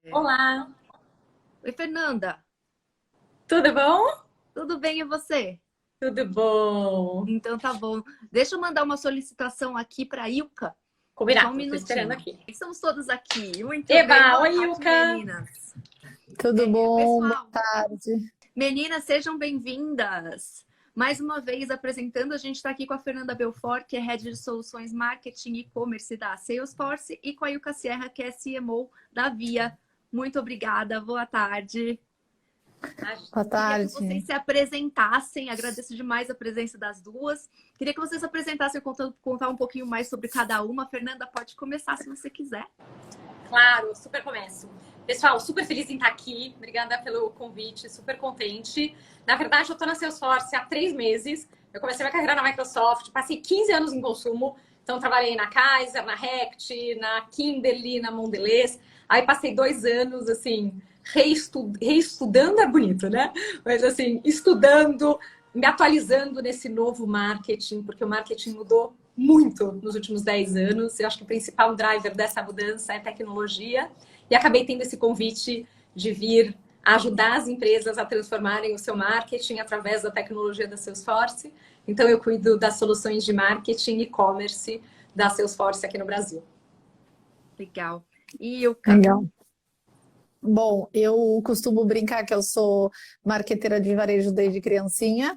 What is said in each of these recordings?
Olá, Oi, Fernanda. tudo bom? Tudo bem e você? Tudo bom. Então tá bom. Deixa eu mandar uma solicitação aqui para a Ilka. Só um Combinado, tô esperando minutinho. aqui. Estamos todos aqui. Muito bem. Eba, Boa oi, tarde, Ilka. meninas. Tudo bom? Boa Pessoal, tarde. meninas, sejam bem-vindas. Mais uma vez apresentando, a gente está aqui com a Fernanda Belfort, que é Head de Soluções Marketing e E-Commerce da Salesforce, e com a Ilka Sierra, que é CMO da Via. Muito obrigada. Boa tarde. Boa Queria que vocês tarde. se apresentassem. Agradeço demais a presença das duas. Queria que vocês se apresentassem contando, contar um pouquinho mais sobre cada uma. Fernanda, pode começar se você quiser. Claro, super começo. Pessoal, super feliz em estar aqui. Obrigada pelo convite, super contente. Na verdade, eu estou na Salesforce há 3 meses. Eu comecei minha carreira na Microsoft, passei 15 anos em consumo. Então, trabalhei na Kaiser, na Rect, na Kimberly, na Mondelez. Aí, passei 2 anos, assim, reestudando é bonito, né? Mas, assim, estudando, me atualizando nesse novo marketing, porque o marketing mudou muito nos últimos 10 anos. Eu acho que o principal driver dessa mudança é tecnologia. E acabei tendo esse convite de vir ajudar as empresas a transformarem o seu marketing através da tecnologia da Salesforce. Então, eu cuido das soluções de marketing e e-commerce da Salesforce aqui no Brasil. Legal. E Ilka? Legal. Bom, eu costumo brincar que eu sou marqueteira de varejo desde criancinha,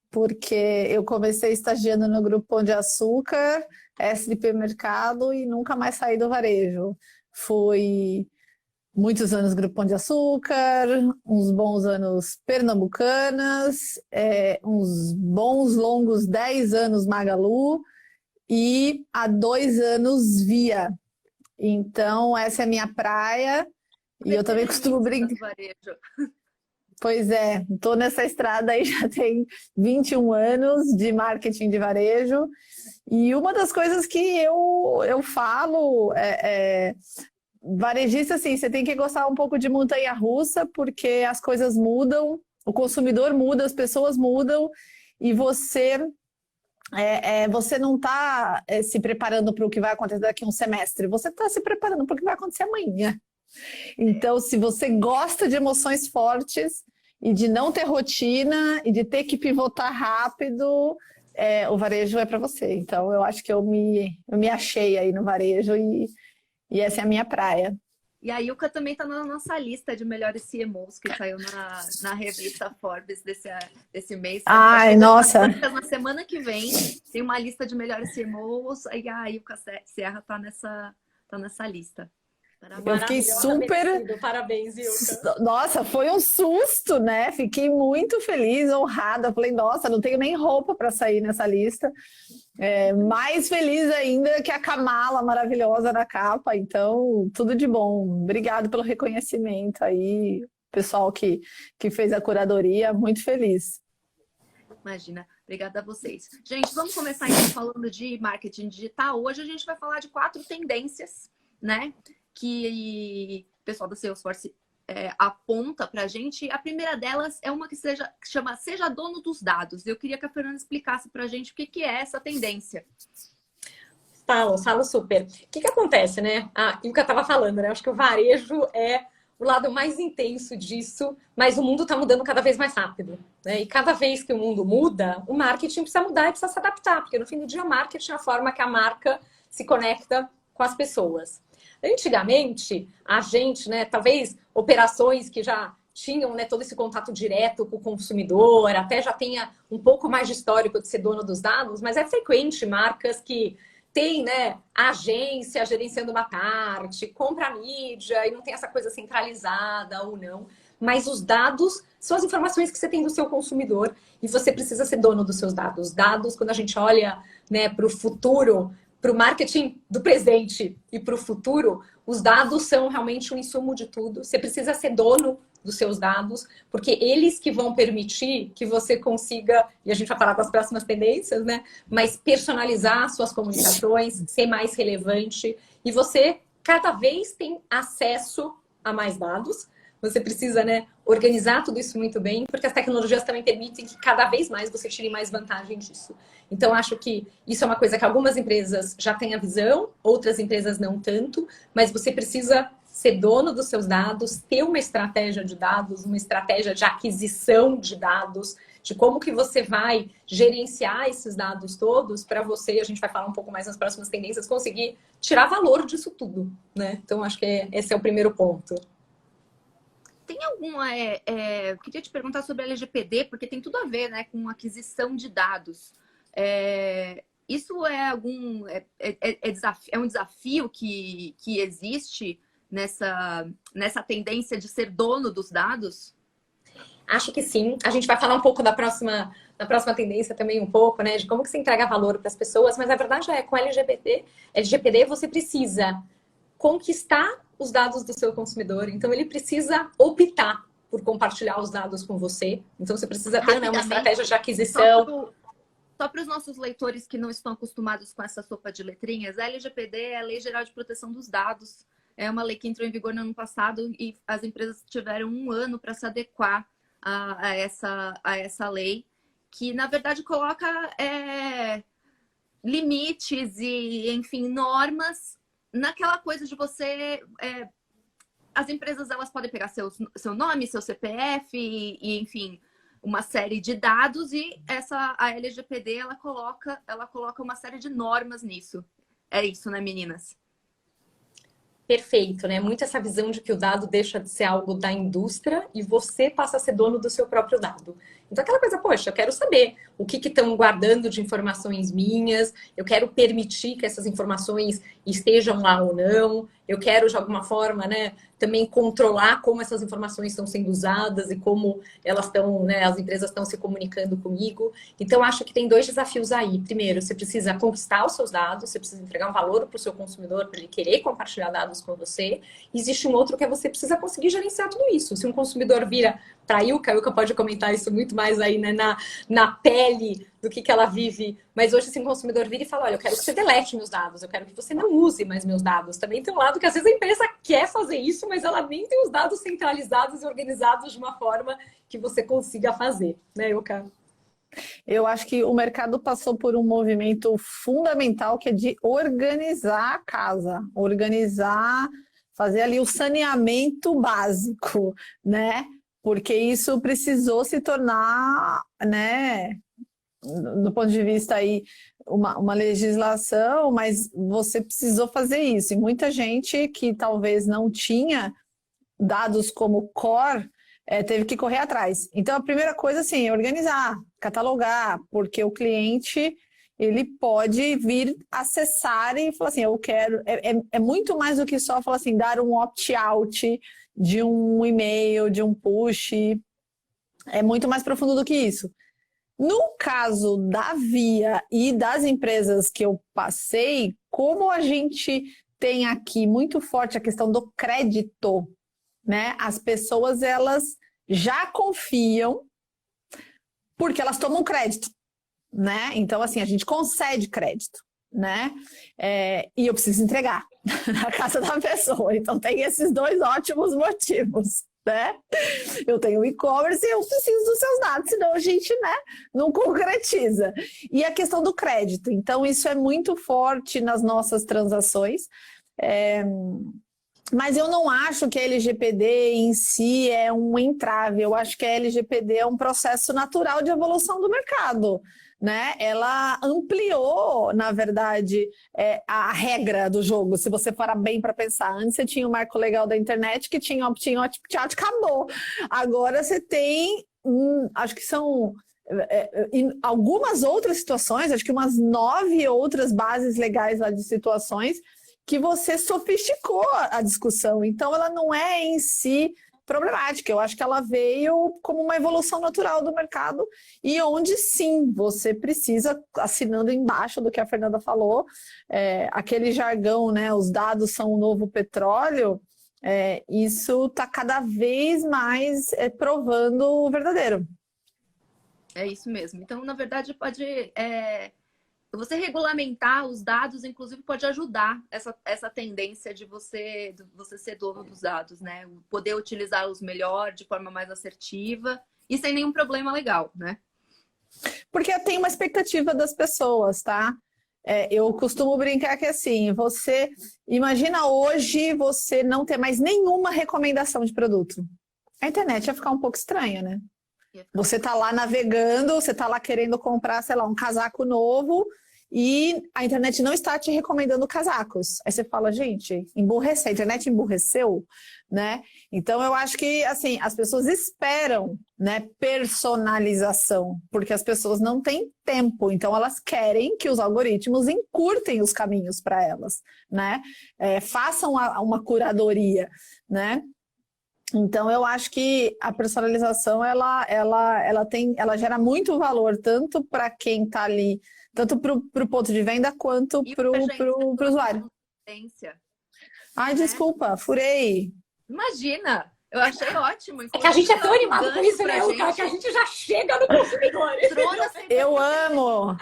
porque eu comecei estagiando no Grupo Pão de Açúcar, SDP Mercado e nunca mais saí do varejo. Fui muitos anos Grupo Pão de Açúcar, uns bons anos Pernambucanas, uns bons longos 10 anos Magalu e há 2 anos Via. Então, essa é a minha praia. E eu também costumo Veteraniza brincar. do varejo. Pois é, estou nessa estrada aí já tem 21 anos de marketing de varejo. E uma das coisas que eu falo varejista, assim, você tem que gostar um pouco de montanha-russa, porque as coisas mudam, o consumidor muda, as pessoas mudam, e você não está se preparando para o que vai acontecer daqui a um semestre, você está se preparando para o que vai acontecer amanhã. Então, se você gosta de emoções fortes e de não ter rotina e de ter que pivotar rápido, o varejo é para você. Então, eu acho que eu me achei aí no varejo e essa é a minha praia. E a Ilka também está na nossa lista de melhores CMOs que saiu na revista Forbes desse mês. Vai Ai, chover nas nossa, bancas na semana que vem. Tem uma lista de melhores CMOs. E a Ilka Serra tá nessa lista. eu fiquei Parabéns. Maravilhosa, super. merecido. Parabéns, Ilka. Nossa, foi um susto, né? Fiquei muito feliz, honrada. Falei, nossa, não tenho nem roupa para sair nessa lista. Mais feliz ainda que a Kamala maravilhosa na capa. Então, tudo de bom. Obrigado pelo reconhecimento aí, pessoal que fez a curadoria. Muito feliz. Imagina. Obrigada a vocês. Gente, vamos começar então falando de marketing digital. Hoje a gente vai falar de 4 tendências, né? Que o pessoal da Salesforce aponta para a gente. A primeira delas é uma que chama Seja Dono dos Dados. Eu queria que a Fernanda explicasse para a gente o que é essa tendência. Falo super. O que acontece, né? A Ilka estava falando, né? Acho que o varejo é o lado mais intenso disso, mas o mundo está mudando cada vez mais rápido, né? E cada vez que o mundo muda, o marketing precisa mudar e precisa se adaptar, porque no fim do dia, o marketing é a forma que a marca se conecta com as pessoas. Antigamente, a gente, né, talvez operações que já tinham, né, todo esse contato direto com o consumidor, até já tenha um pouco mais de histórico de ser dono dos dados, mas é frequente marcas que tem, né, a agência gerenciando uma parte, compra a mídia e não tem essa coisa centralizada ou não. Mas os dados são as informações que você tem do seu consumidor e você precisa ser dono dos seus dados. Dados, quando a gente olha, né, para o futuro, para o marketing do presente e para o futuro, os dados são realmente o insumo de tudo. Você precisa ser dono dos seus dados, porque eles que vão permitir que você consiga, e a gente vai falar das próximas tendências, né? Mas personalizar suas comunicações, ser mais relevante, e você cada vez tem acesso a mais dados. Você precisa, né, organizar tudo isso muito bem, porque as tecnologias também permitem que cada vez mais você tire mais vantagem disso. Então, acho que isso é uma coisa que algumas empresas já têm a visão, outras empresas não tanto, mas você precisa ser dono dos seus dados, ter uma estratégia de dados, uma estratégia de aquisição de dados, de como que você vai gerenciar esses dados todos para você, a gente vai falar um pouco mais nas próximas tendências, conseguir tirar valor disso tudo, né? Então, acho que esse é o primeiro ponto. Tem alguma... eu queria te perguntar sobre a LGPD, porque tem tudo a ver, né, com aquisição de dados. Isso é um desafio que existe nessa tendência de ser dono dos dados? Acho que sim. A gente vai falar um pouco da próxima tendência também um pouco, né? De como que você entrega valor para as pessoas, mas a verdade é que com LGPD você precisa conquistar os dados do seu consumidor. Então ele precisa optar por compartilhar os dados com você. Então você precisa ter, né, uma estratégia de aquisição. Só para os nossos leitores que não estão acostumados com essa sopa de letrinhas, a LGPD é a Lei Geral de Proteção dos Dados. É uma lei que entrou em vigor no ano passado e as empresas tiveram 1 ano para se adequar a essa lei, que na verdade coloca limites e, enfim, normas naquela coisa de você... as empresas, elas podem pegar seu nome, seu CPF e, enfim, uma série de dados, e a LGPD, ela coloca uma série de normas nisso. É isso, né, meninas? Perfeito, né? Muito essa visão de que o dado deixa de ser algo da indústria e você passa a ser dono do seu próprio dado. Então, aquela coisa, poxa, eu quero saber o que estão guardando de informações minhas, eu quero permitir que essas informações estejam lá ou não, eu quero, de alguma forma, né, também controlar como essas informações estão sendo usadas e como elas estão, né, as empresas estão se comunicando comigo. Então, acho que tem 2 desafios aí. Primeiro, você precisa conquistar os seus dados, você precisa entregar um valor para o seu consumidor, para ele querer compartilhar dados com você. Existe um outro que é você precisa conseguir gerenciar tudo isso. Se um consumidor vira para a Ilka pode comentar isso muito mais aí, né, na pele do que ela vive. Mas hoje, se um consumidor vira e fala, olha, eu quero que você delete meus dados, eu quero que você não use mais meus dados. Também tem um lado que às vezes a empresa quer fazer isso, mas ela nem tem os dados centralizados e organizados de uma forma que você consiga fazer, né, Ilka? Eu acho que o mercado passou por um movimento fundamental, que é de organizar a casa, organizar, fazer ali o saneamento básico, né? Porque isso precisou se tornar, né, do ponto de vista aí, uma legislação, mas você precisou fazer isso. E muita gente que talvez não tinha dados como core, teve que correr atrás. Então, a primeira coisa, assim, é organizar, catalogar, porque o cliente, ele pode vir acessar e falar assim, eu quero... É muito mais do que só falar assim, dar um opt-out de um e-mail, de um push. É muito mais profundo do que isso. No caso da Via e das empresas que eu passei, como a gente tem aqui muito forte a questão do crédito, né? As pessoas, elas já confiam porque elas tomam crédito, né? Então, assim, a gente concede crédito, né? E eu preciso entregar na casa da pessoa. Então, tem esses 2 ótimos motivos, né? Eu tenho e-commerce e eu preciso dos seus dados, senão a gente, né, não concretiza. E a questão do crédito. Então, isso é muito forte nas nossas transações. Mas eu não acho que a LGPD em si é um entrave. Eu acho que a LGPD é um processo natural de evolução do mercado, né? Ela ampliou, na verdade, a regra do jogo. Se você for bem para pensar, antes você tinha o marco legal da internet que tinha opt-in, opt-out, acabou. Agora você tem, acho que são algumas outras situações, acho que umas 9 outras bases legais lá de situações que você sofisticou a discussão. Então, ela não é em si problemática. Eu acho que ela veio como uma evolução natural do mercado e onde, sim, você precisa, assinando embaixo do que a Fernanda falou, aquele jargão, né, os dados são o novo petróleo, isso está cada vez mais provando o verdadeiro. É isso mesmo. Então, na verdade, você regulamentar os dados, inclusive, pode ajudar essa tendência de você ser dono dos dados, né? Poder utilizá-los melhor, de forma mais assertiva e sem nenhum problema legal, né? Porque tem uma expectativa das pessoas, tá? Eu costumo brincar que assim, você imagina hoje você não ter mais nenhuma recomendação de produto. A internet ia ficar um pouco estranha, né? Você tá lá navegando, você tá lá querendo comprar, sei lá, um casaco novo e a internet não está te recomendando casacos. Aí você fala, gente, emburreceu, a internet emburreceu, né? Então eu acho que, assim, as pessoas esperam, né, personalização, porque as pessoas não têm tempo, então elas querem que os algoritmos encurtem os caminhos para elas, né? Façam uma curadoria, né? Então, eu acho que a personalização ela gera muito valor, tanto para quem está ali, tanto para o ponto de venda, quanto E para pra gente, o usuário. tendência, Ai, né? desculpa, furei. Imagina, eu achei ótimo. É que a gente é tão Inclusive, animado com gancho isso, pra né, Luca? Que a gente já chega no consumidor. entrou na segunda Eu amo!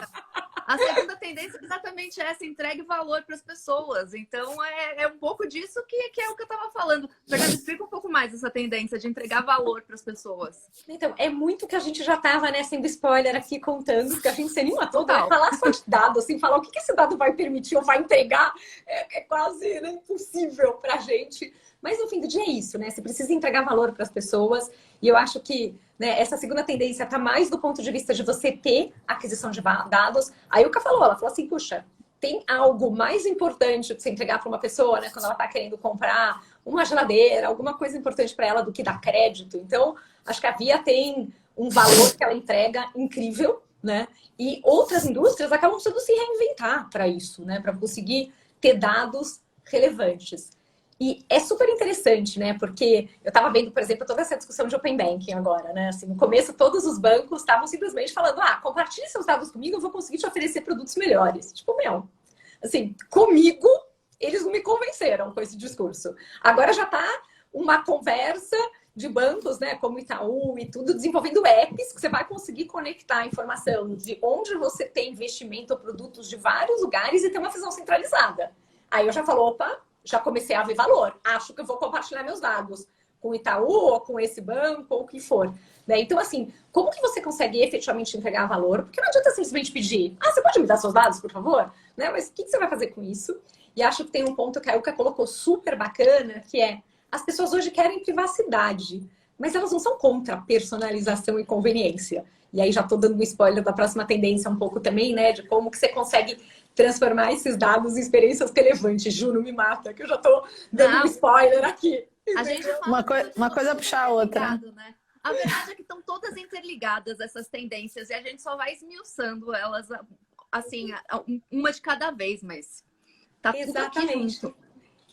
A segunda tendência é exatamente essa, entregue valor para as pessoas. Então, é um pouco disso que é o que eu estava falando. Fernanda, explica um pouco mais essa tendência de entregar valor para as pessoas. Então, é muito que a gente já estava, né, sendo spoiler aqui contando, porque a gente se anima todo, né? Total. Falar só de dado, assim, falar o que esse dado vai permitir ou vai entregar, é quase, né, impossível para a gente. Mas no fim do dia é isso, né? Você precisa entregar valor para as pessoas. E eu acho que, né, essa segunda tendência está mais do ponto de vista de você ter aquisição de dados. Aí o Ká falou, ela falou assim, puxa, tem algo mais importante de você entregar para uma pessoa, né, quando ela está querendo comprar uma geladeira, alguma coisa importante para ela do que dar crédito. Então, acho que a Via tem um valor que ela entrega incrível, né? E outras indústrias acabam precisando se reinventar para isso, né? Para conseguir ter dados relevantes. E é super interessante, né? Porque eu estava vendo, por exemplo, toda essa discussão de Open Banking agora, né? Assim, no começo, todos os bancos estavam simplesmente falando, compartilhe seus dados comigo, eu vou conseguir te oferecer produtos melhores. Tipo, meu, assim, comigo, eles não me convenceram com esse discurso. Agora já está uma conversa de bancos, né, como Itaú e tudo, desenvolvendo apps que você vai conseguir conectar a informação de onde você tem investimento ou produtos de vários lugares e ter uma visão centralizada. Aí eu já falo, opa, já comecei a ver valor. Acho que eu vou compartilhar meus dados com o Itaú ou com esse banco ou o que for. Né? Então, assim, como que você consegue efetivamente entregar valor? Porque não adianta simplesmente pedir, você pode me dar seus dados, por favor? Né? Mas o que você vai fazer com isso? E acho que tem um ponto que a Ilka colocou super bacana, que é, as pessoas hoje querem privacidade, mas elas não são contra a personalização e conveniência. E aí já estou dando um spoiler da próxima tendência um pouco também, né? De como que você consegue transformar esses dados em experiências relevantes. Ju, não me mata, que eu já estou dando um spoiler aqui. A gente uma coisa puxar a outra. Né? A verdade é que estão todas interligadas essas tendências e a gente só vai esmiuçando elas, assim, uma de cada vez, mas tá tudo aqui junto.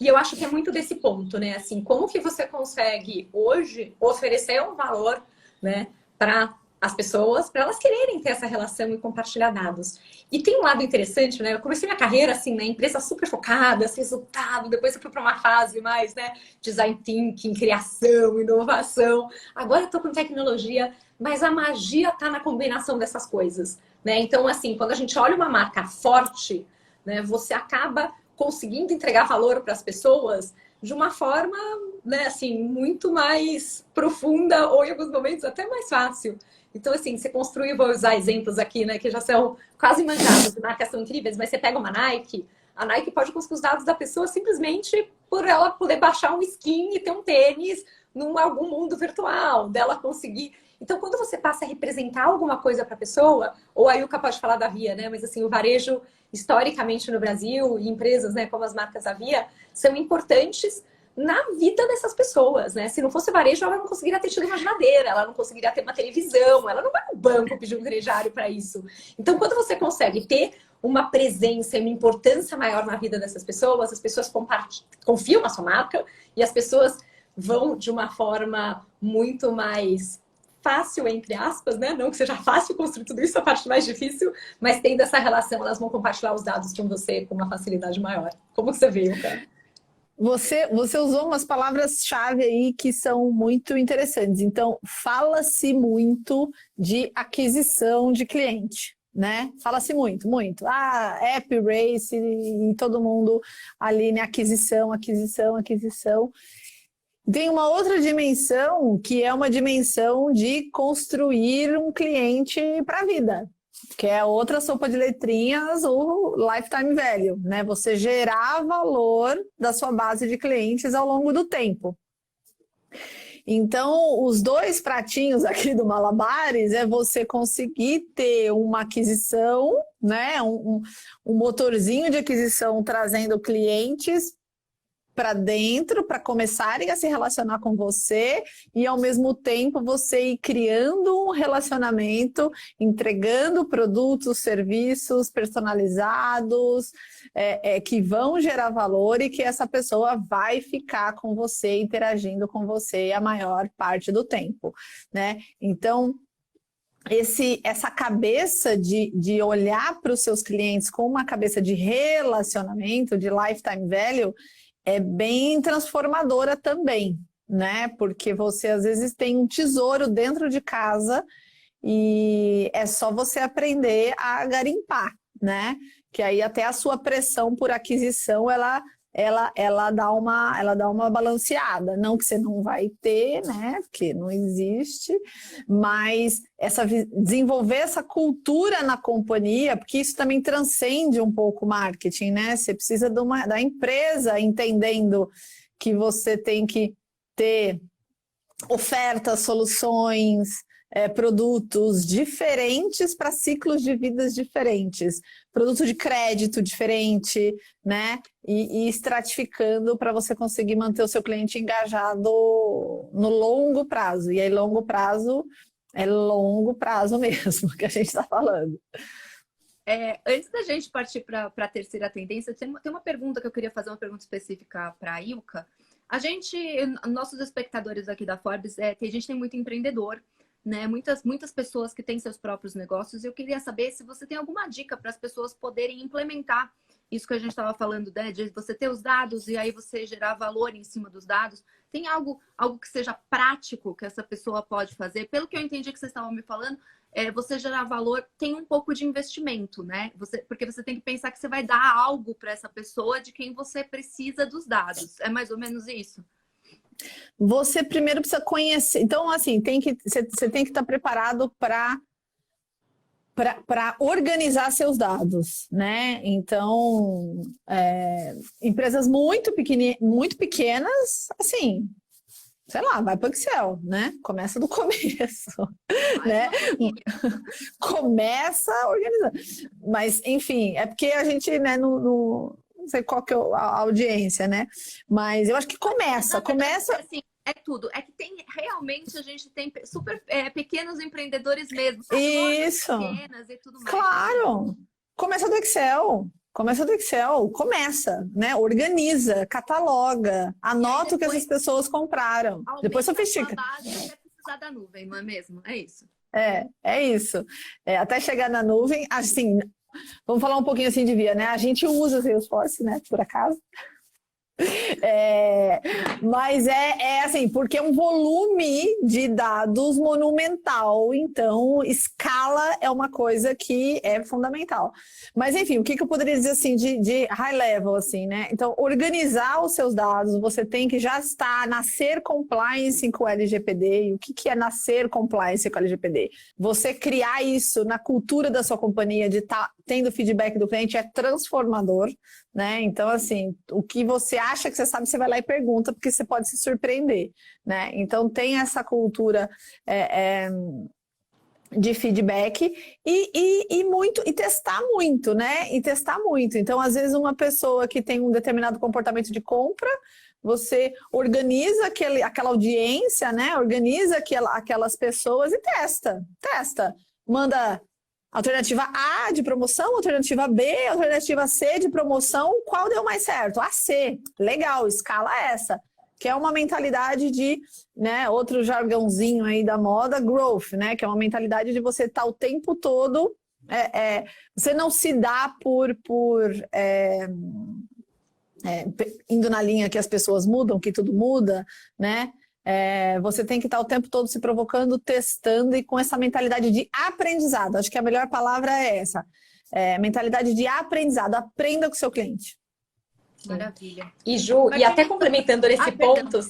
E eu acho que é muito desse ponto, né? Assim, como que você consegue hoje oferecer um valor, né, para as pessoas, para elas quererem ter essa relação e compartilhar dados. E tem um lado interessante, né? Eu comecei minha carreira assim, na empresa super focada, resultado, depois eu fui para uma fase mais, né, design thinking, criação, inovação. Agora eu tô com tecnologia, mas a magia tá na combinação dessas coisas, né? Então, assim, quando a gente olha uma marca forte, né, você acaba conseguindo entregar valor para as pessoas de uma forma, né, assim, muito mais profunda ou em alguns momentos até mais fácil. Então, assim, você construiu, vou usar exemplos aqui, né, que já são quase manjados, de marcas são incríveis, mas você pega uma Nike, a Nike pode conseguir os dados da pessoa simplesmente por ela poder baixar um skin e ter um tênis num algum mundo virtual, dela conseguir. Então, quando você passa a representar alguma coisa para a pessoa, ou a Ilka pode falar da Via, né, mas assim, o varejo, historicamente no Brasil, e empresas, né, como as marcas da Via, são importantes na vida dessas pessoas, né? Se não fosse varejo, ela não conseguiria ter tido uma geladeira, ela não conseguiria ter uma televisão, ela não vai no banco pedir um crediário para isso. Então, quando você consegue ter uma presença e uma importância maior na vida dessas pessoas, as pessoas confiam na sua marca e as pessoas vão de uma forma muito mais fácil, entre aspas, né? Não que seja fácil construir tudo isso, a parte mais difícil, mas tendo essa relação, elas vão compartilhar os dados com você com uma facilidade maior. Como você vê, cara? Você usou umas palavras-chave aí que são muito interessantes. Então, fala-se muito de aquisição de cliente, né? Fala-se muito, muito. App Race e todo mundo ali, né? Aquisição. Tem uma outra dimensão que é uma dimensão de construir um cliente para a vida, que é outra sopa de letrinhas, o lifetime value, né? Você gerar valor da sua base de clientes ao longo do tempo. Então, os dois pratinhos aqui do Malabares é você conseguir ter uma aquisição, né? Um motorzinho de aquisição trazendo clientes para dentro, para começarem a se relacionar com você e, ao mesmo tempo, você ir criando um relacionamento, entregando produtos, serviços personalizados, que vão gerar valor e que essa pessoa vai ficar com você, interagindo com você a maior parte do tempo, né? Então, essa cabeça de olhar para os seus clientes com uma cabeça de relacionamento, de lifetime value, é bem transformadora também, né? Porque você às vezes tem um tesouro dentro de casa e é só você aprender a garimpar, né? Que aí até a sua pressão por aquisição ela dá uma balanceada. Não que você não vai ter, né? Porque não existe, mas desenvolver essa cultura na companhia, porque isso também transcende um pouco o marketing, né? Você precisa da empresa entendendo que você tem que ter ofertas, soluções, produtos diferentes para ciclos de vidas diferentes, produto de crédito diferente, né? E estratificando para você conseguir manter o seu cliente engajado no longo prazo. E aí, longo prazo é longo prazo mesmo que a gente está falando. Antes da gente partir para a terceira tendência, tem uma pergunta que eu queria fazer, uma pergunta específica para a Ilka. Nossos espectadores aqui da Forbes, a gente tem muito empreendedor, né? Muitas pessoas que têm seus próprios negócios. Eu queria saber se você tem alguma dica para as pessoas poderem implementar isso que a gente estava falando, né? De você ter os dados e aí você gerar valor em cima dos dados. Tem algo que seja prático que essa pessoa pode fazer? Pelo que eu entendi que vocês estavam me falando, você gerar valor tem um pouco de investimento, né? Porque você tem que pensar que você vai dar algo para essa pessoa de quem você precisa dos dados. É mais ou menos isso? Você primeiro precisa conhecer. Então, assim, você tem que estar preparado para organizar seus dados, né? Então, empresas muito pequenas, assim, sei lá, vai para o Excel, né? Começa do começo, né? Começa organizando. Mas, enfim, é porque a gente, né, não sei qual que é a audiência, né? Mas eu acho que começa. Assim, é tudo. É que realmente a gente tem super pequenos empreendedores mesmo. Isso. Pequenas e tudo mais. Claro. Começa do Excel. Começa, né? Organiza, cataloga, anota o que essas pessoas compraram. Depois sofistica. Até precisar da nuvem, não é mesmo? É isso. É isso. Até chegar na nuvem, assim, vamos falar um pouquinho assim de via, né? A gente usa o Salesforce, né? Por acaso. Mas assim, porque é um volume de dados monumental, então escala é uma coisa que é fundamental. Mas enfim, o que eu poderia dizer assim de high level, assim, né? Então, organizar os seus dados, você tem que já estar nascer compliance com o LGPD. E o que é nascer compliance com o LGPD? Você criar isso na cultura da sua companhia, de estar tendo feedback do cliente, é transformador, né? Então, assim, o que você acha que você sabe, você vai lá e pergunta, porque você pode se surpreender, né? Então, tem essa cultura de feedback e testar muito, né? E testar muito. Então, às vezes, uma pessoa que tem um determinado comportamento de compra, você organiza aquela audiência, né? Organiza aquelas pessoas e testa. Manda alternativa A de promoção, alternativa B, alternativa C de promoção, qual deu mais certo? A C, legal, escala essa, que é uma mentalidade de, né, outro jargãozinho aí da moda, growth, né, que é uma mentalidade de você estar o tempo todo, você não se dá indo na linha que as pessoas mudam, que tudo muda, né? Você tem que estar o tempo todo se provocando, testando e com essa mentalidade de aprendizado. Acho que a melhor palavra é essa. Mentalidade de aprendizado. Aprenda com o seu cliente. Maravilha. E Ju, e até complementando nesse ponto,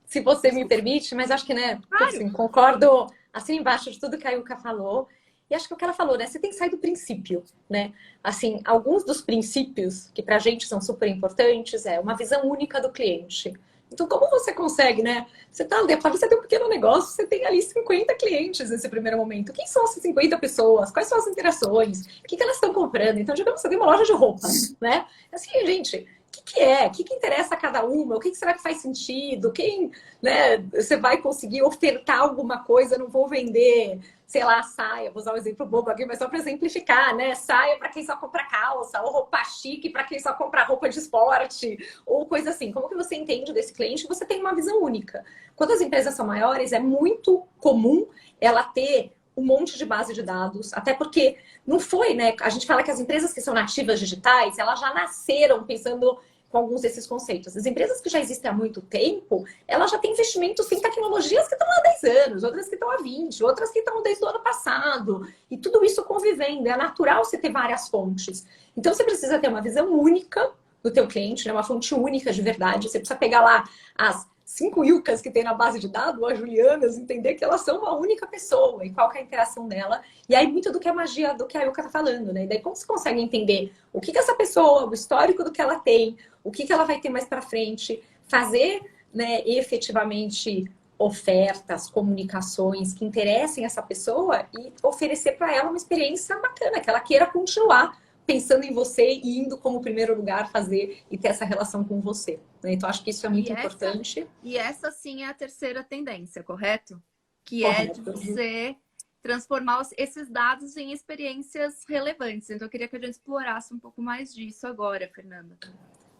se você me permite, mas acho que, né, Claro. assim, concordo assim embaixo de tudo que a Ilka falou. E acho que é o que ela falou, né? Você tem que sair do princípio, né? Assim, alguns dos princípios que pra gente são super importantes é uma visão única do cliente. Então, como você consegue, né? Você você tem um pequeno negócio, você tem ali 50 clientes nesse primeiro momento. Quem são essas 50 pessoas? Quais são as interações? O que elas estão comprando? Então, digamos que você tem uma loja de roupa, né? Assim, gente, que é? O que interessa a cada uma? O que será que faz sentido? Quem, né, você vai conseguir ofertar alguma coisa? Não vou vender, sei lá, saia, vou usar um exemplo bobo aqui, mas só para exemplificar, né? Saia para quem só compra calça, ou roupa chique para quem só compra roupa de esporte, ou coisa assim. Como que você entende desse cliente? Você tem uma visão única. Quando as empresas são maiores, é muito comum ela ter um monte de base de dados, até porque não foi, né? A gente fala que as empresas que são nativas digitais, elas já nasceram pensando com alguns desses conceitos. As empresas que já existem há muito tempo, elas já têm investimentos em tecnologias que estão há 10 anos, outras que estão há 20, outras que estão desde o ano passado. E tudo isso convivendo. É natural você ter várias fontes. Então, você precisa ter uma visão única do teu cliente, né? Uma fonte única de verdade. Você precisa pegar lá as 5 Ilcas que tem na base de dados, ou as Julianas, entender que elas são uma única pessoa e qual que é a interação dela. E aí, muito do que a magia, do que a Ilka tá falando, né? E daí, como você consegue entender o que essa pessoa, o histórico do que ela tem, o que ela vai ter mais para frente, fazer, né, efetivamente ofertas, comunicações que interessem essa pessoa e oferecer para ela uma experiência bacana, que ela queira continuar pensando em você e indo como primeiro lugar fazer e ter essa relação com você, né? Então, acho que isso é muito importante. E essa, sim, é a terceira tendência, correto? Que Correto. é de você transformar esses dados em experiências relevantes. Então, eu queria que a gente explorasse um pouco mais disso agora, Fernanda.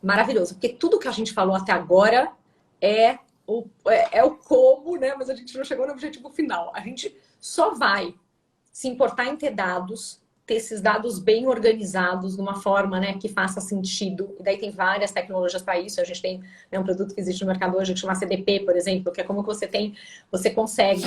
Maravilhoso, porque tudo que a gente falou até agora é o como, né? Mas a gente não chegou no objetivo final. A gente só vai se importar em ter dados, ter esses dados bem organizados, de uma forma, né, que faça sentido. E daí tem várias tecnologias para isso. A gente tem, né, um produto que existe no mercado hoje que chama CDP, por exemplo, que é como que você consegue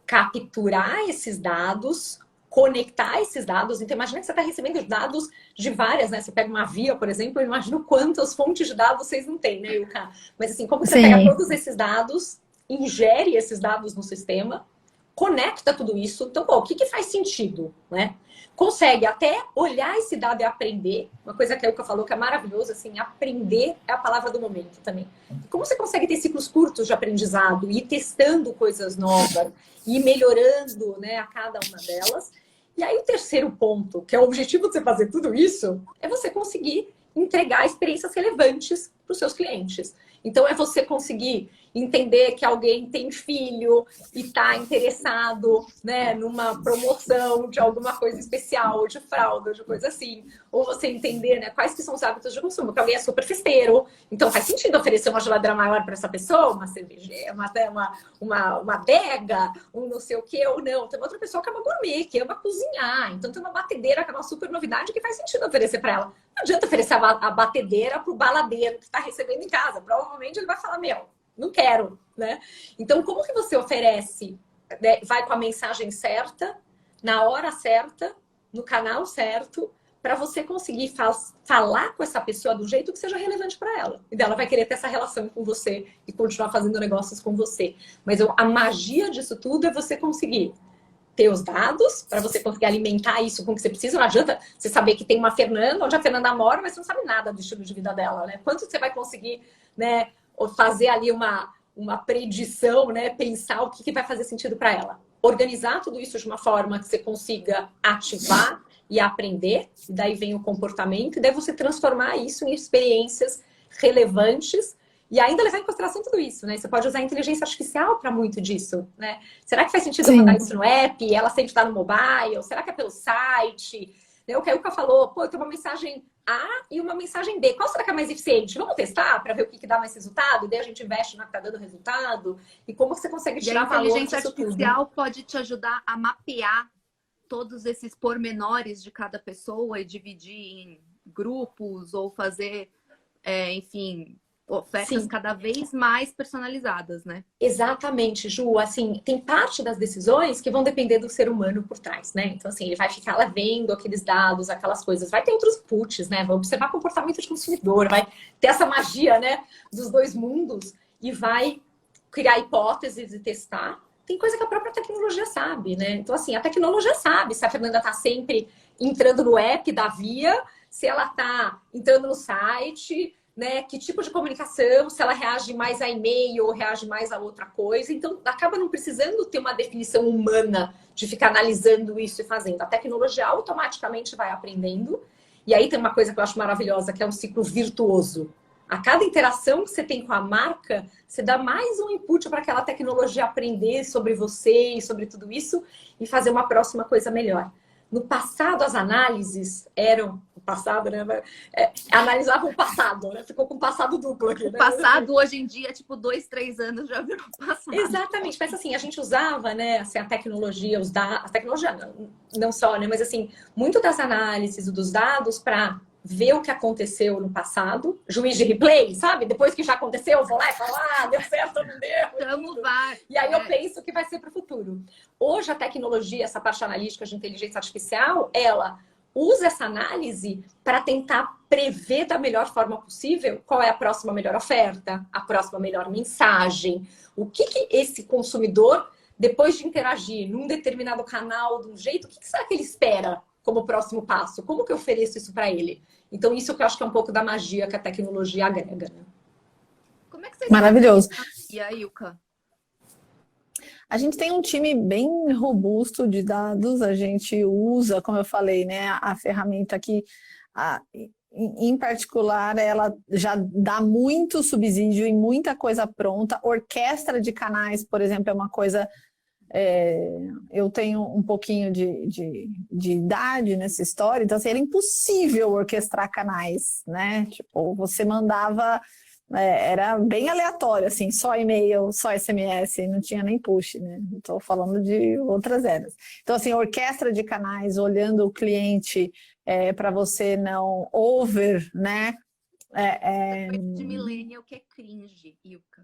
capturar esses dados, conectar esses dados. Então, imagina que você está recebendo dados de várias, né? Você pega uma Via, por exemplo, eu imagino quantas fontes de dados vocês não têm, né, Ilka? Mas assim, como que você pega todos esses dados, ingere esses dados no sistema, conecta tudo isso. Então, o que faz sentido, né? Consegue até olhar esse dado e aprender. Uma coisa que a Ilka falou que é maravilhoso, assim, aprender é a palavra do momento também. Como você consegue ter ciclos curtos de aprendizado, ir testando coisas novas, ir melhorando, né, a cada uma delas. E aí o terceiro ponto, que é o objetivo de você fazer tudo isso, é você conseguir entregar experiências relevantes para os seus clientes. Então, é você conseguir entender que alguém tem filho e está interessado, né, numa promoção de alguma coisa especial, de fralda, de coisa assim. Ou você entender, né, quais que são os hábitos de consumo. Que alguém é super festeiro, então faz sentido oferecer uma geladeira maior para essa pessoa, uma cerveja, uma adega, um não sei o quê, ou não. Tem outra pessoa que é uma gourmet, que ama cozinhar. Então tem uma batedeira que é uma super novidade que faz sentido oferecer para ela. Não adianta oferecer a batedeira para o baladeiro que está recebendo em casa. Provavelmente ele vai falar, não quero, né? Então, como que você oferece, né, vai com a mensagem certa, na hora certa, no canal certo, para você conseguir falar com essa pessoa do jeito que seja relevante para ela. E dela vai querer ter essa relação com você e continuar fazendo negócios com você. Mas a magia disso tudo é você conseguir ter os dados para você conseguir alimentar isso com o que você precisa. Não adianta você saber que tem uma Fernanda, onde a Fernanda mora, mas você não sabe nada do estilo de vida dela, né? Quanto você vai conseguir, né, fazer ali uma predição, né, pensar o que vai fazer sentido para ela. Organizar tudo isso de uma forma que você consiga ativar e aprender, e daí vem o comportamento, e daí você transformar isso em experiências relevantes e ainda levar em consideração tudo isso, né? Você pode usar a inteligência artificial para muito disso, né? Será que faz sentido eu mandar isso no app? Ela sempre está no mobile? Será que é pelo site? O que a Ilka falou, eu tenho uma mensagem A e uma mensagem B. Qual será que é mais eficiente? Vamos testar para ver o que dá mais resultado? E daí a gente investe na que está dando resultado. E como você consegue tirar valor disso tudo? A inteligência artificial pode te ajudar a mapear todos esses pormenores de cada pessoa e dividir em grupos ou fazer, enfim, ofertas cada vez mais personalizadas, né? Exatamente, Ju. Assim, tem parte das decisões que vão depender do ser humano por trás, né? Então, assim, ele vai ficar lá vendo aqueles dados, aquelas coisas. Vai ter outros inputs, né? Vai observar comportamento de consumidor, vai ter essa magia, né, dos dois mundos e vai criar hipóteses e testar. Tem coisa que a própria tecnologia sabe, né? Então, assim, a tecnologia sabe se a Fernanda está sempre entrando no app da Via, se ela está entrando no site, né? Que tipo de comunicação, se ela reage mais a e-mail ou reage mais a outra coisa. Então, acaba não precisando ter uma definição humana de ficar analisando isso e fazendo. A tecnologia automaticamente vai aprendendo. E aí tem uma coisa que eu acho maravilhosa, que é um ciclo virtuoso. A cada interação que você tem com a marca, você dá mais um input para aquela tecnologia aprender sobre você e sobre tudo isso e fazer uma próxima coisa melhor. No passado, as análises eram... O passado, né? Analisavam o passado, né? Ficou com o passado duplo aqui, né? O passado, hoje em dia, tipo, 2, 3 anos já virou passado. Exatamente. Mas assim, a gente usava, né? Assim, a tecnologia, os dados... A tecnologia não só, né? Mas assim, muito das análises dos dados para ver o que aconteceu no passado, juiz de replay, sabe? Depois que já aconteceu, eu vou lá e falo, deu certo ou não deu. Tamo VAR. E aí eu penso o que vai ser para o futuro. Hoje a tecnologia, essa parte analítica de inteligência artificial, ela usa essa análise para tentar prever da melhor forma possível qual é a próxima melhor oferta, a próxima melhor mensagem, o que esse consumidor, depois de interagir num determinado canal, de um jeito, o que será que ele espera como próximo passo? Como que eu ofereço isso para ele? Então, isso que eu acho que é um pouco da magia que a tecnologia agrega, né? Como é que vocês Maravilhoso. E aí, Ilka? A gente tem um time bem robusto de dados, a gente usa, como eu falei, né, a ferramenta que, em particular, ela já dá muito subsídio e muita coisa pronta. Orquestra de canais, por exemplo, é uma coisa... eu tenho um pouquinho de idade nessa história, então assim, era impossível orquestrar canais, né? Tipo, você mandava... era bem aleatório, assim, só e-mail, só SMS, não tinha nem push, né? Estou falando de outras eras. Então, assim, orquestra de canais, olhando o cliente para você não né? Coisa de millennial que é cringe, Ilka.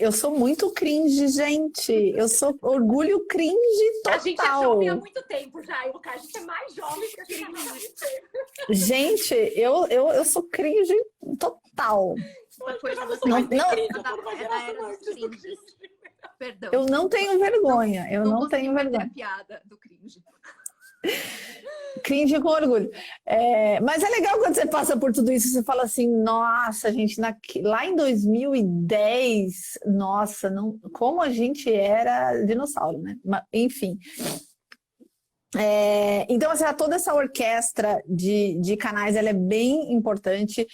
Eu sou muito cringe, gente. Eu sou orgulho cringe total. A gente é jovem há muito tempo já, Ilka. A gente é mais jovem que a gente há muito tempo. Gente, eu sou cringe total. Uma coisa você Não, é da era era dos cringes. Perdão. eu não tenho vergonha. Eu não tenho consigo vergonha. a piada do cringe. Cringe com orgulho. Mas é legal quando você passa por tudo isso, você fala assim, nossa, gente, lá em 2010, nossa, como a gente era dinossauro, né? Enfim. Então, assim, toda essa orquestra de canais, ela é bem importante.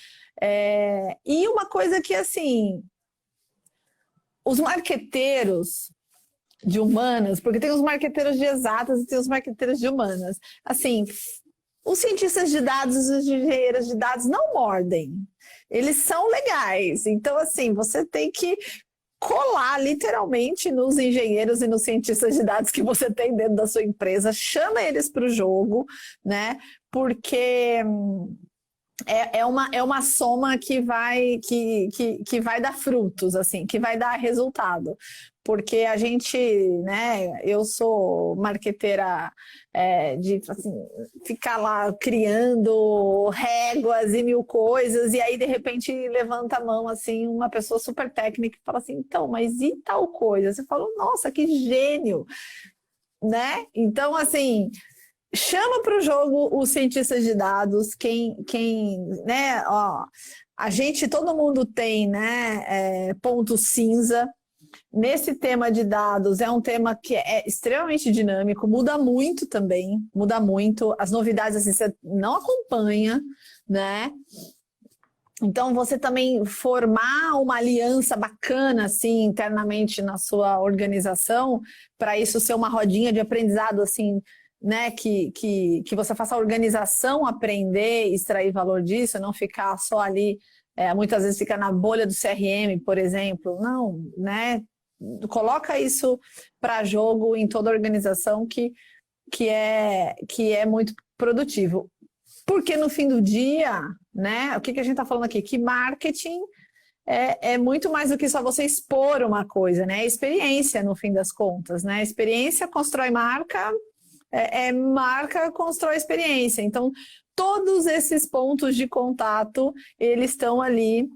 E uma coisa que, assim, os marqueteiros de humanas, porque tem os marqueteiros de exatas e tem os marqueteiros de humanas. Assim, os cientistas de dados e os engenheiros de dados não mordem. Eles são legais. Então, assim, você tem que colar literalmente nos engenheiros e nos cientistas de dados que você tem dentro da sua empresa, chama eles para o jogo, né? Porque é uma soma que vai dar frutos, assim, que vai dar resultado. Porque a gente, né, eu sou marqueteira de assim, ficar lá criando réguas e mil coisas, e aí de repente levanta a mão assim, uma pessoa super técnica e fala assim, então, mas e tal coisa? Você fala, nossa, que gênio! Né? Então, assim, chama para o jogo os cientistas de dados, né, ó, todo mundo tem, né, ponto cinza. Nesse tema de dados, é um tema que é extremamente dinâmico, muda muito também, muda muito. As novidades, assim, você não acompanha, né? Então, você também formar uma aliança bacana, assim, internamente na sua organização, para isso ser uma rodinha de aprendizado, assim, né? Que você faça a organização aprender, extrair valor disso, não ficar só ali, muitas vezes fica na bolha do CRM, por exemplo. Não, né? Coloca isso para jogo em toda a organização que é muito produtivo. Porque no fim do dia, né, o que a gente está falando aqui? Que marketing é muito mais do que só você expor uma coisa, né? É experiência, no fim das contas, né? Experiência constrói marca, marca constrói experiência. Então, todos esses pontos de contato, eles estão ali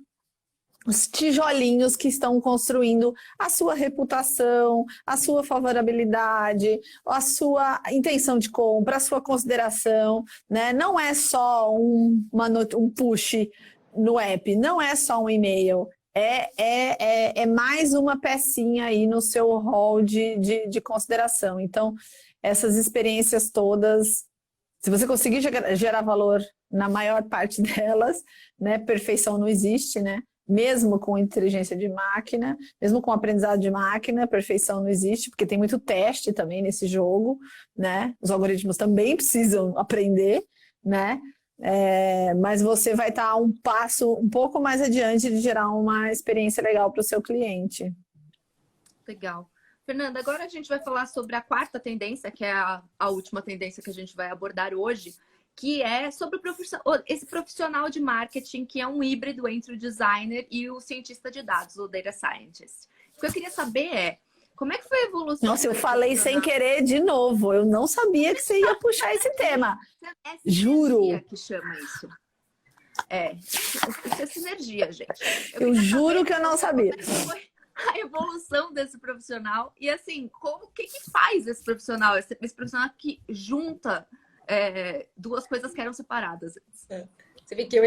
os tijolinhos que estão construindo a sua reputação, a sua favorabilidade, a sua intenção de compra, a sua consideração, né? Não é só um push no app, não é só um e-mail. É mais uma pecinha aí no seu hall de consideração. Então, essas experiências todas, se você conseguir gerar valor na maior parte delas, né? Perfeição não existe, né? Mesmo com inteligência de máquina, mesmo com aprendizado de máquina, perfeição não existe, porque tem muito teste também nesse jogo, né? Os algoritmos também precisam aprender, né? Mas você vai estar um passo um pouco mais adiante de gerar uma experiência legal para o seu cliente. Legal. Fernanda, agora a gente vai falar sobre a quarta tendência, que é a última tendência que a gente vai abordar hoje, que é sobre esse profissional de marketing que é um híbrido entre o designer e o cientista de dados, o data scientist. O que eu queria saber é, como é que foi a evolução? Nossa, eu falei sem querer de novo. Eu não sabia que você ia puxar esse tema. Juro. Que chama isso. Isso é sinergia, gente. Eu juro que eu não sabia. A evolução desse profissional e assim, o que faz esse profissional que junta duas coisas que eram separadas. Você vê que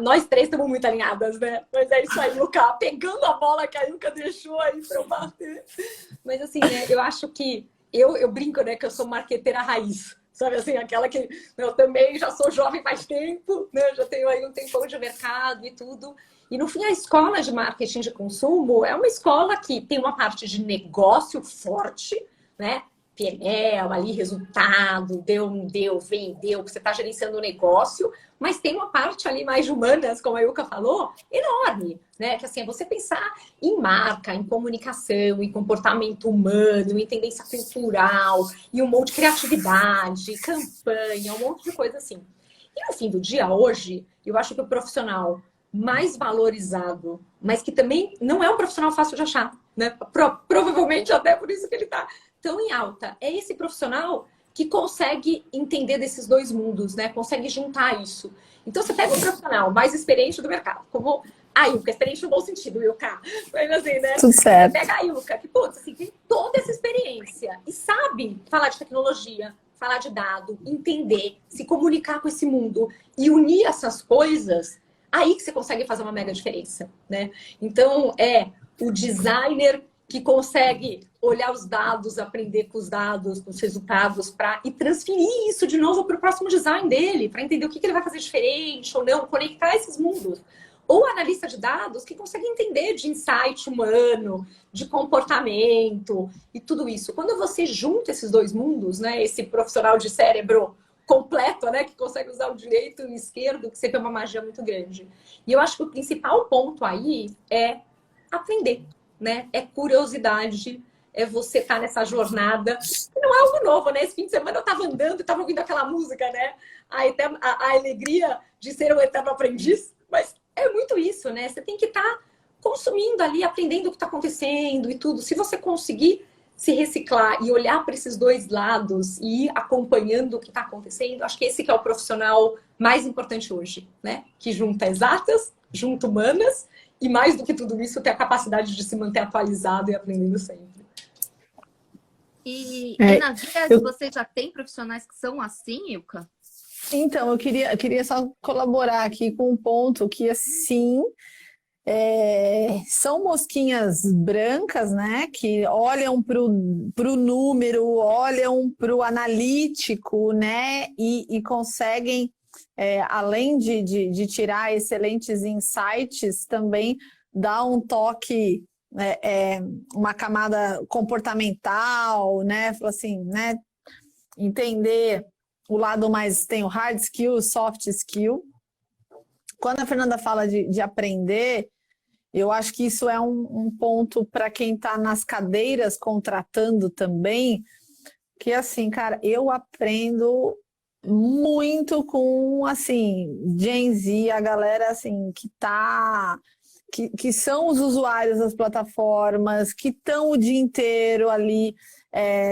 nós três estamos muito alinhadas, né? Mas é isso aí, Ilka, pegando a bola que a Ilka deixou aí para eu bater. Mas assim, né, eu acho que eu brinco, né, que eu sou marqueteira raiz. Sabe assim, aquela que eu também já sou jovem faz tempo, né? Já tenho aí um tempão de mercado e tudo. E no fim, a escola de marketing de consumo é uma escola que tem uma parte de negócio forte, né? PNL, ali, resultado, deu, não deu, vendeu, você está gerenciando o negócio, mas tem uma parte ali mais de humanas, como a Ilka falou, enorme, né? Que assim, é você pensar em marca, em comunicação, em comportamento humano, em tendência cultural, e um monte de criatividade, campanha, um monte de coisa assim. E no fim do dia, hoje, eu acho que o profissional mais valorizado, mas que também não é um profissional fácil de achar, né? Provavelmente até por isso que ele está tão em alta. É esse profissional que consegue entender desses dois mundos, né? Consegue juntar isso. Então, você pega um profissional mais experiente do mercado, como a Ilka, experiente no bom sentido, Ilka. Mas assim, né? Tudo certo. Você pega a Ilka, que, putz, assim, tem toda essa experiência e sabe falar de tecnologia, falar de dado, entender, se comunicar com esse mundo e unir essas coisas, aí que você consegue fazer uma mega diferença, né? Então, o designer que consegue olhar os dados, aprender com os dados, com os resultados, e transferir isso de novo para o próximo design dele, para entender o que ele vai fazer diferente ou não, conectar esses mundos. Ou analista de dados que consegue entender de insight humano, de comportamento e tudo isso. Quando você junta esses dois mundos, né, esse profissional de cérebro completo, né, que consegue usar o direito e o esquerdo, que sempre é uma magia muito grande. E eu acho que o principal ponto aí é aprender. Né? É curiosidade, é você estar nessa jornada. E não é algo novo, né? Esse fim de semana eu estava andando e estava ouvindo aquela música, né? A alegria de ser um eterno aprendiz. Mas é muito isso, né? Você tem que estar consumindo ali, aprendendo o que está acontecendo e tudo. Se você conseguir se reciclar e olhar para esses dois lados e ir acompanhando o que está acontecendo, acho que esse que é o profissional mais importante hoje, né? Que junta exatas, junta humanas, e mais do que tudo isso, ter a capacidade de se manter atualizado e aprendendo sempre. E na vida você já tem profissionais que são assim, Ilka? Então, eu queria só colaborar aqui com um ponto que, assim, são mosquinhas brancas, né? Que olham para o número, olham para o analítico, né? E conseguem... além de tirar excelentes insights, também dá um toque, uma camada comportamental, né? Fala assim, né? Entender o lado mais, tem o hard skill, o soft skill. Quando a Fernanda fala de aprender, eu acho que isso é um ponto para quem está nas cadeiras contratando também, que assim, cara, eu aprendo muito com, assim, Gen Z, a galera, assim, que são os usuários das plataformas, que estão o dia inteiro ali,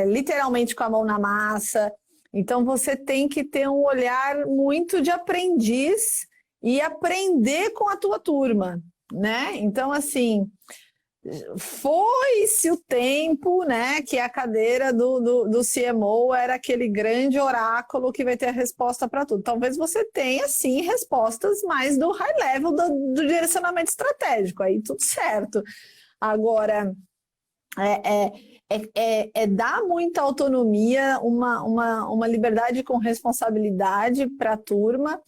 literalmente com a mão na massa. Então, você tem que ter um olhar muito de aprendiz e aprender com a tua turma, né? Então, assim, foi-se o tempo, né, que a cadeira do CMO era aquele grande oráculo que vai ter a resposta para tudo. Talvez você tenha, sim, respostas mais do high level do direcionamento estratégico, aí tudo certo. Agora, dar muita autonomia, uma liberdade com responsabilidade para a turma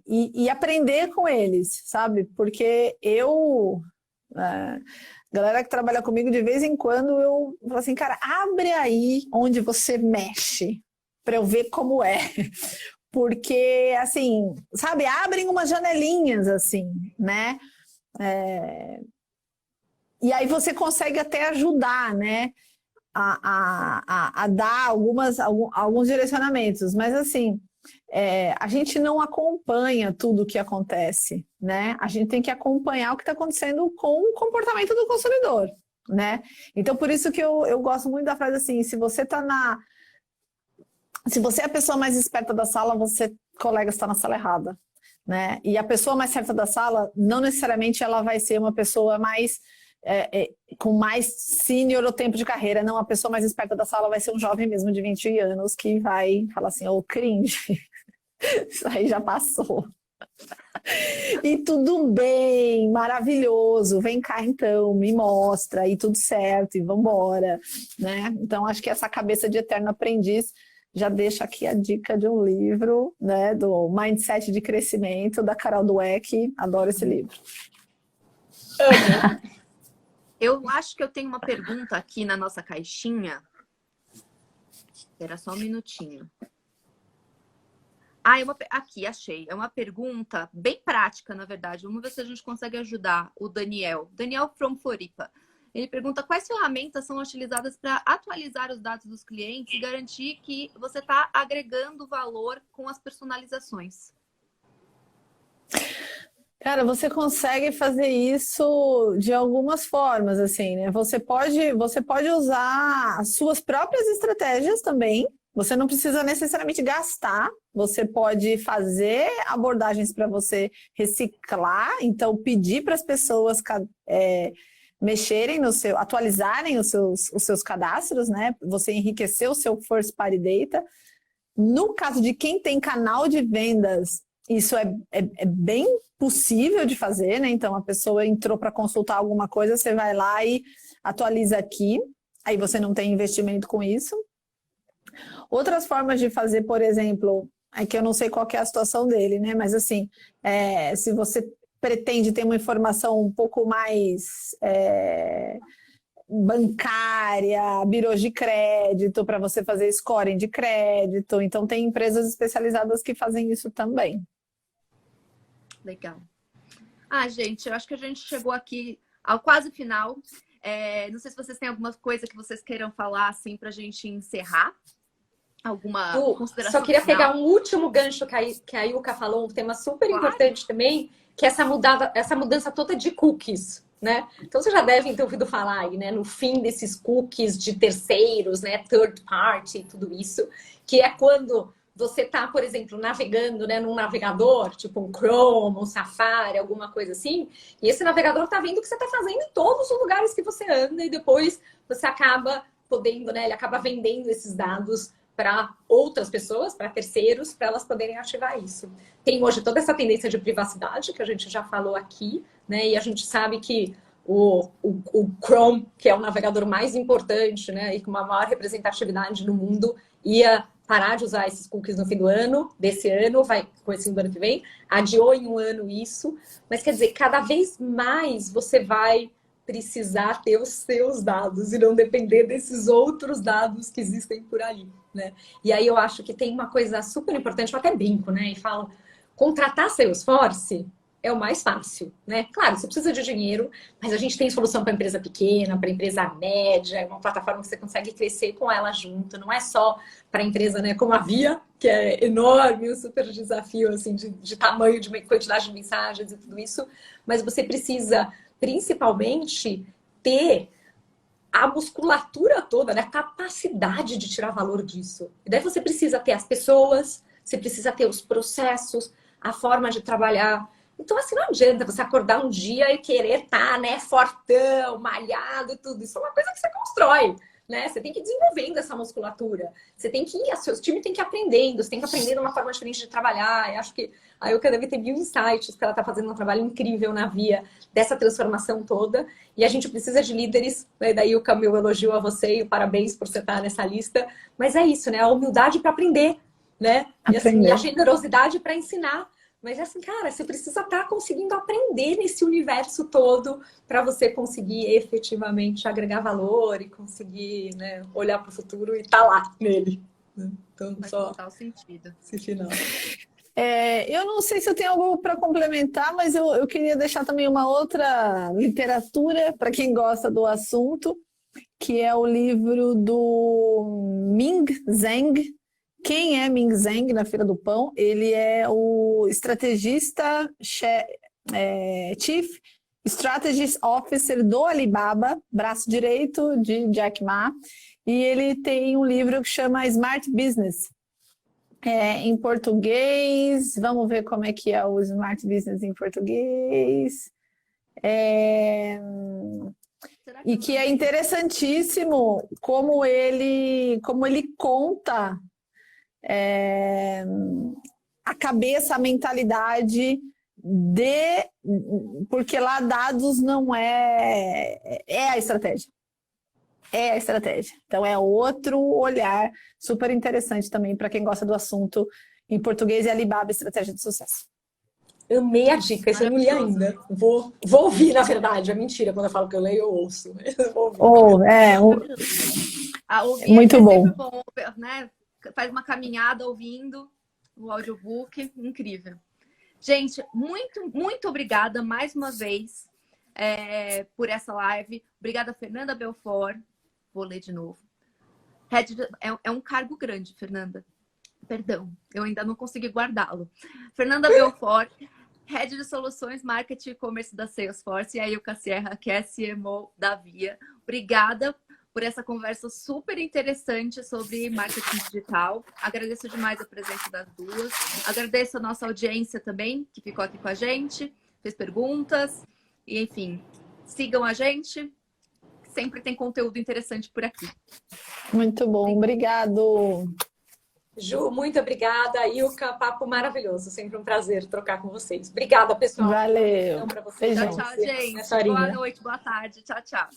e aprender com eles, sabe? Porque galera que trabalha comigo, de vez em quando eu falo assim, cara, abre aí onde você mexe para eu ver como é. Porque, assim, sabe, abrem umas janelinhas, assim, né? E aí você consegue até ajudar, né? A dar alguns direcionamentos. Mas, assim, a gente não acompanha tudo o que acontece, né? A gente tem que acompanhar o que está acontecendo com o comportamento do consumidor, né? Então, por isso que eu gosto muito da frase assim, se você é a pessoa mais esperta da sala, você, colega, está na sala errada, né? E a pessoa mais certa da sala, não necessariamente ela vai ser uma pessoa mais... com mais senior ou tempo de carreira, não, a pessoa mais esperta da sala vai ser um jovem mesmo de 20 anos que vai falar assim, cringe, isso aí já passou. E tudo bem, maravilhoso, vem cá então, me mostra, e tudo certo, e vambora, né? Então, acho que essa cabeça de eterno aprendiz já deixa aqui a dica de um livro, né, do Mindset de Crescimento, da Carol Dweck, adoro esse livro. Eu acho que eu tenho uma pergunta aqui na nossa caixinha. Espera só um minutinho. Aqui, achei. É uma pergunta bem prática, na verdade. Vamos ver se a gente consegue ajudar o Daniel. Daniel from Floripa. Ele pergunta quais ferramentas são utilizadas para atualizar os dados dos clientes e garantir que você está agregando valor com as personalizações. Cara, você consegue fazer isso de algumas formas, assim, né? Você pode usar as suas próprias estratégias também. Você não precisa necessariamente gastar. Você pode fazer abordagens para você reciclar. Então, pedir para as pessoas mexerem atualizarem os seus cadastros, né? Você enriquecer o seu first party data. No caso de quem tem canal de vendas, isso é bem possível de fazer, né? Então, a pessoa entrou para consultar alguma coisa, você vai lá e atualiza aqui. Aí você não tem investimento com isso. Outras formas de fazer, por exemplo, é que eu não sei qual que é a situação dele, né? Mas assim, se você pretende ter uma informação um pouco mais bancária, birôs de crédito, para você fazer scoring de crédito. Então, tem empresas especializadas que fazem isso também. Legal. Gente, eu acho que a gente chegou aqui ao quase final. Não sei se vocês têm alguma coisa que vocês queiram falar, assim, para a gente encerrar. Alguma consideração só queria final? pegar um último gancho que a Yuka falou, um tema super importante também, que é essa mudança toda de cookies, né? Então, vocês já devem ter ouvido falar aí, né? No fim desses cookies de terceiros, né? Third party e tudo isso, que é quando você tá, por exemplo, navegando, né? Num navegador, tipo um Chrome, um Safari, alguma coisa assim, e esse navegador tá vendo o que você tá fazendo em todos os lugares que você anda e depois você acaba podendo, né? Ele acaba vendendo esses dados para outras pessoas, para terceiros, para elas poderem ativar isso. Tem hoje toda essa tendência de privacidade, que a gente já falou aqui, né? E a gente sabe que o Chrome, que é o navegador mais importante, né? E com uma maior representatividade no mundo, ia parar de usar esses cookies no fim desse ano, vai começando do ano que vem, adiou em um ano isso. Mas quer dizer, cada vez mais você vai precisar ter os seus dados e não depender desses outros dados que existem por aí, né? E aí eu acho que tem uma coisa super importante, eu até brinco, né? E falo, contratar Salesforce é o mais fácil, né? Claro, você precisa de dinheiro, mas a gente tem solução para empresa pequena, para empresa média, é uma plataforma que você consegue crescer com ela junto, não é só para empresa, né, como a Via, que é enorme, um super desafio, assim, de tamanho, de quantidade de mensagens e tudo isso, mas você precisa principalmente ter a musculatura toda, né? A capacidade de tirar valor disso. E daí você precisa ter as pessoas, você precisa ter os processos, a forma de trabalhar. Então, assim, não adianta você acordar um dia e querer estar, né, fortão, malhado, tudo. Isso é uma coisa que você constrói, né? Você tem que ir desenvolvendo essa musculatura. Você tem que ir, seu time tem que ir aprendendo, você tem que aprender uma forma diferente de trabalhar. Eu acho que a Ilka deve ter mil insights, porque ela está fazendo um trabalho incrível na via dessa transformação toda. E a gente precisa de líderes, né? Daí o meu elogio a você e o parabéns por você estar nessa lista. Mas é isso, né? A humildade para aprender, né? E, assim, e a generosidade para ensinar. Mas assim, cara, você precisa estar conseguindo aprender nesse universo todo para você conseguir efetivamente agregar valor e conseguir, né, olhar para o futuro e estar lá nele. Então, Faz só total sentido. esse final. Eu não sei se eu tenho algo para complementar, mas eu queria deixar também uma outra literatura para quem gosta do assunto, que é o livro do Ming Zhang. Quem é Ming Zhang na Feira do Pão? Ele é o estrategista, Chief Strategy Officer do Alibaba, braço direito de Jack Ma, e ele tem um livro que chama Smart Business. Em português, vamos ver como é que é o Smart Business em português. E que é interessantíssimo como ele conta a cabeça, a mentalidade porque lá dados não é a estratégia. É a estratégia. Então é outro olhar super interessante também para quem gosta do assunto em português e Alibaba Estratégia de Sucesso. Amei a dica, isso eu não li ainda. Vou ouvir, na verdade. É mentira, quando eu falo que eu leio, eu ouço. Vou ouvir. Muito bom. Sempre bom, né? Faz uma caminhada ouvindo o audiobook, incrível. Gente, muito, muito obrigada mais uma vez por essa live. Obrigada, Fernanda Belfort. Vou ler de novo. É um cargo grande, Fernanda. Perdão, eu ainda não consegui guardá-lo. Fernanda Belfort, Head de Soluções, Marketing e E-Commerce da Salesforce, e a Ilka Sierra, que é CMO da Via. Obrigada por essa conversa super interessante sobre marketing digital. Agradeço demais a presença das duas. Agradeço a nossa audiência também, que ficou aqui com a gente, fez perguntas. E, enfim, sigam a gente. Sempre tem conteúdo interessante por aqui. Muito bom, obrigado. Ju, muito obrigada. Ilka, papo maravilhoso. Sempre um prazer trocar com vocês. Obrigada, pessoal. Valeu. Pra vocês. Tchau, tchau, gente. Boa noite, boa tarde. Tchau, tchau.